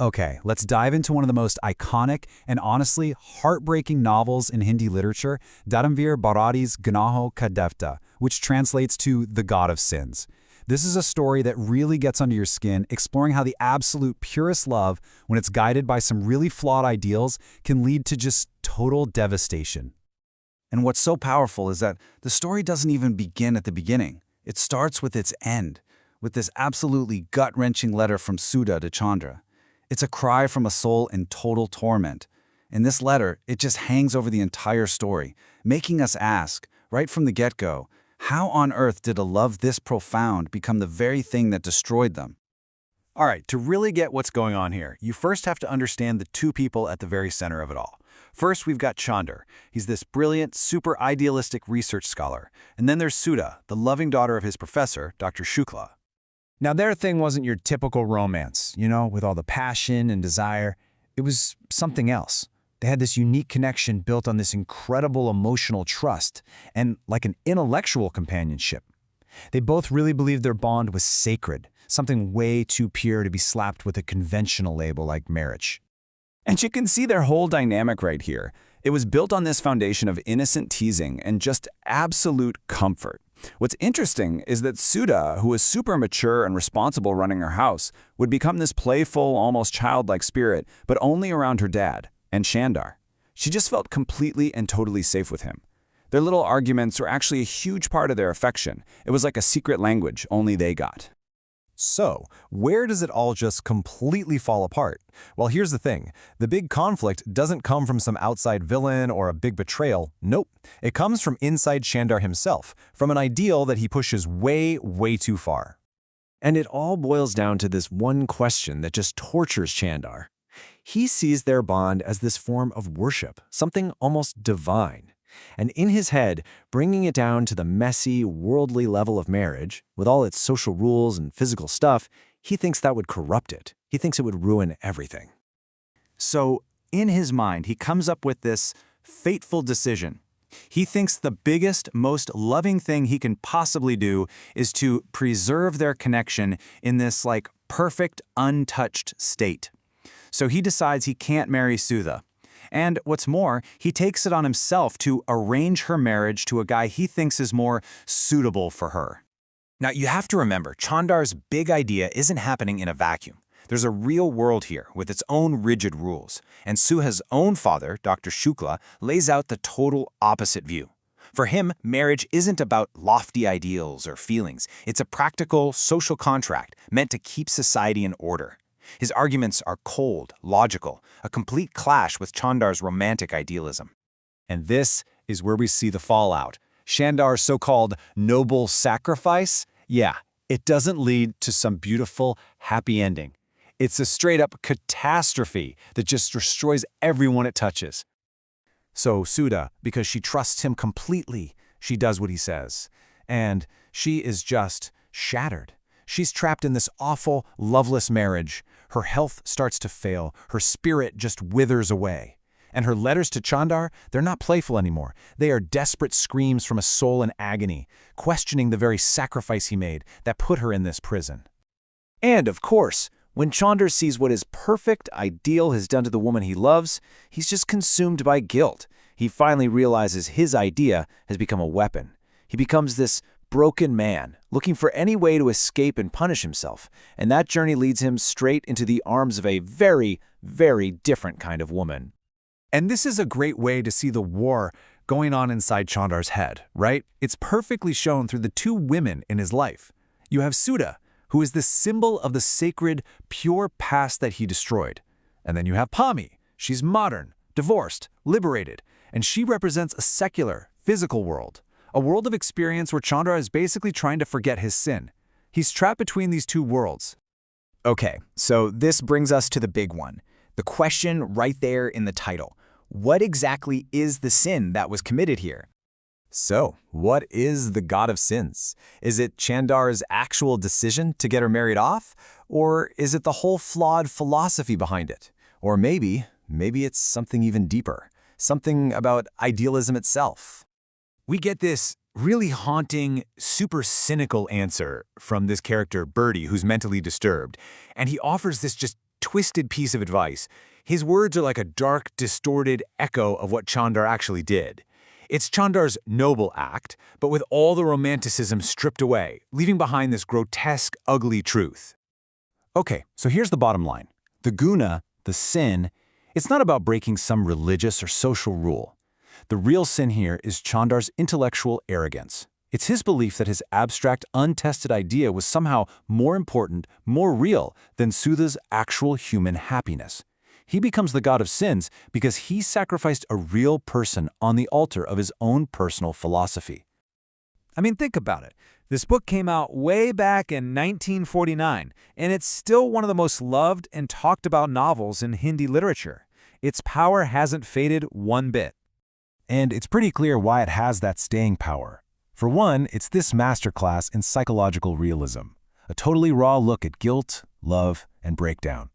Okay, let's dive into one of the most iconic and honestly heartbreaking novels in Hindi literature, Dharamveer Bharati's Gunaho Ka Devta, which translates to The God of Sins. This is a story that really gets under your skin, exploring how the absolute purest love, when it's guided by some really flawed ideals, can lead to just total devastation. And what's so powerful is that the story doesn't even begin at the beginning. It starts with its end, with this absolutely gut-wrenching letter from Sudha to Chandra. It's a cry from a soul in total torment. In this letter, it just hangs over the entire story, making us ask, right from the get-go, how on earth did a love this profound become the very thing that destroyed them? All right, to really get what's going on here, you first have to understand the two people at the very center of it all. First, we've got Chandar. He's this brilliant, super idealistic research scholar. And then there's Sudha, the loving daughter of his professor, Dr. Shukla. Now, their thing wasn't your typical romance, with all the passion and desire. It was something else. They had this unique connection built on this incredible emotional trust and like an intellectual companionship. They both really believed their bond was sacred, something way too pure to be slapped with a conventional label like marriage. And you can see their whole dynamic right here. It was built on this foundation of innocent teasing and just absolute comfort. What's interesting is that Sudha, who was super mature and responsible running her house, would become this playful, almost childlike spirit, but only around her dad, and Chandar. She just felt completely and totally safe with him. Their little arguments were actually a huge part of their affection. It was like a secret language only they got. So, where does it all just completely fall apart? Well, here's the thing. The big conflict doesn't come from some outside villain or a big betrayal. Nope. It comes from inside Chandar himself, from an ideal that he pushes way, way too far. And it all boils down to this one question that just tortures Chandar. He sees their bond as this form of worship, something almost divine. And in his head, bringing it down to the messy, worldly level of marriage, with all its social rules and physical stuff, he thinks that would corrupt it. He thinks it would ruin everything. So, in his mind, he comes up with this fateful decision. He thinks the biggest, most loving thing he can possibly do is to preserve their connection in this, perfect, untouched state. So he decides he can't marry Sudha. And what's more, he takes it on himself to arrange her marriage to a guy he thinks is more suitable for her. Now, you have to remember, Chandar's big idea isn't happening in a vacuum. There's a real world here with its own rigid rules, and Suha's own father, Dr. Shukla, lays out the total opposite view. For him, marriage isn't about lofty ideals or feelings. It's a practical, social contract meant to keep society in order. His arguments are cold, logical, a complete clash with Chandar's romantic idealism. And this is where we see the fallout. Chandar's so-called noble sacrifice, it doesn't lead to some beautiful, happy ending. It's a straight-up catastrophe that just destroys everyone it touches. So Sudha, because she trusts him completely, she does what he says. And she is just shattered. She's trapped in this awful, loveless marriage. Her health starts to fail. Her spirit just withers away. And her letters to Chandar, they're not playful anymore. They are desperate screams from a soul in agony, questioning the very sacrifice he made that put her in this prison. And, of course, when Chandar sees what his perfect ideal has done to the woman he loves, he's just consumed by guilt. He finally realizes his idea has become a weapon. He becomes this broken man, looking for any way to escape and punish himself, and that journey leads him straight into the arms of a very, very different kind of woman. And this is a great way to see the war going on inside Chandar's head, right? It's perfectly shown through the two women in his life. You have Sudha, who is the symbol of the sacred, pure past that he destroyed. And then you have Pami. She's modern, divorced, liberated, and she represents a secular, physical world. A world of experience where Chandra is basically trying to forget his sin. He's trapped between these two worlds. Okay, so this brings us to the big one. The question right there in the title. What exactly is the sin that was committed here? So, what is the God of Sins? Is it Chandar's actual decision to get her married off? Or is it the whole flawed philosophy behind it? Or maybe it's something even deeper. Something about idealism itself. We get this really haunting, super cynical answer from this character, Birdie, who's mentally disturbed. And he offers this just twisted piece of advice. His words are like a dark, distorted echo of what Chandar actually did. It's Chandar's noble act, but with all the romanticism stripped away, leaving behind this grotesque, ugly truth. Okay, so here's the bottom line. The guna, the sin, it's not about breaking some religious or social rule. The real sin here is Chandar's intellectual arrogance. It's his belief that his abstract, untested idea was somehow more important, more real than Sudha's actual human happiness. He becomes the god of sins because he sacrificed a real person on the altar of his own personal philosophy. I mean, think about it. This book came out way back in 1949, and it's still one of the most loved and talked about novels in Hindi literature. Its power hasn't faded one bit. And it's pretty clear why it has that staying power. For one, it's this masterclass in psychological realism, a totally raw look at guilt, love, and breakdown.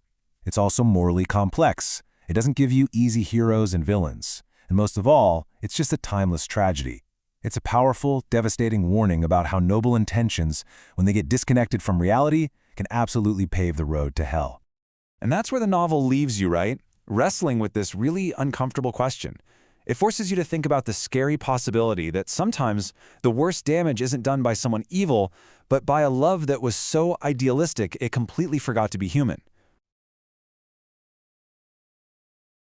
It's also morally complex. It doesn't give you easy heroes and villains. And most of all, it's just a timeless tragedy. It's a powerful, devastating warning about how noble intentions, when they get disconnected from reality, can absolutely pave the road to hell. And that's where the novel leaves you, right? Wrestling with this really uncomfortable question. It forces you to think about the scary possibility that sometimes the worst damage isn't done by someone evil, but by a love that was so idealistic it completely forgot to be human.